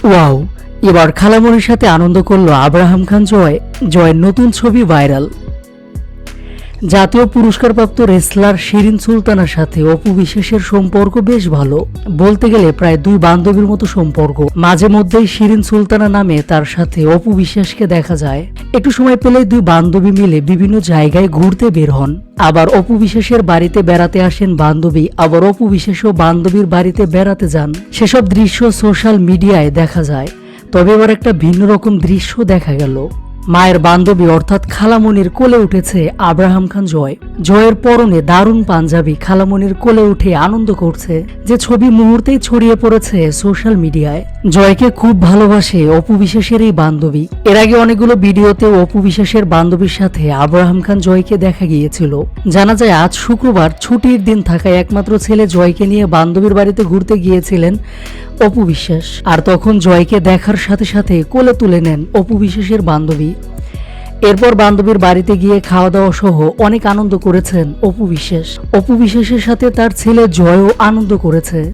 Wow, এবার খালামণির সাথে আনন্দ করলো আব্রাহাম খান জয়। জয়ের নতুন ছবি ভাইরাল। জাতীয় পুরস্কারপ্রাপ্ত রেসলার শিরিন সুলতানার সাথে অপু বিশ্বাসের সম্পর্ক বেশ ভালো, বলতে গেলে প্রায় দুই বান্ধবীর মতো সম্পর্ক। মাঝে মধ্যেই শিরিন সুলতানা নামে তার সাথে অপু বিশ্বাসকে দেখা যায়। একটু সময় পেলে দুই বান্ধবী মিলে বিভিন্ন জায়গায় ঘুরতে বের হন। আবার অপু বিশ্বাসের বাড়িতে বেড়াতে আসেন বান্ধবী, আবার অপু বিশ্বাসও বান্ধবীর বাড়িতে বেড়াতে যান। সেসব দৃশ্য সোশ্যাল মিডিয়ায় দেখা যায়। তবে এবার একটা ভিন্ন রকম দৃশ্য দেখা গেল। মায়ের বান্ধবী অর্থাৎ খালামণির কোলে উঠেছে আব্রাহাম খান জয়। জয়ের পরনে দারুণ পাঞ্জাবি খালামণির কোলে উঠে আনন্দ করছে, যে ছবি মুহূর্তেই ছড়িয়ে পড়েছে সোশ্যাল মিডিয়ায়। জয়কে খুব ভালোবাসে অপু বিশ্বাসের এই বান্ধবী। এর আগে অনেকগুলো ভিডিওতে অপু বিশ্বাসের বান্ধবীর সাথে আব্রাহাম খান জয়কে দেখা গিয়েছিল। জানা যায় আজ শুক্রবার ছুটির দিন থাকায় একমাত্র ছেলে জয়কে নিয়ে বান্ধবীর বাড়িতে ঘুরতে গিয়েছিলেন অপু বিশ্বাস। আর তখন জয়কে দেখার সাথে সাথে কোলে তুলে নেন অপু বিশ্বাসের বান্ধবী। এরপর বান্ধবীর বাড়িতে গিয়ে খাওয়া দাওয়া সহ অনেক আনন্দ করেছেন অপু বিশ্বাস। অপু বিশ্বাসের সাথে তার ছেলে জয়ও আনন্দ করেছে।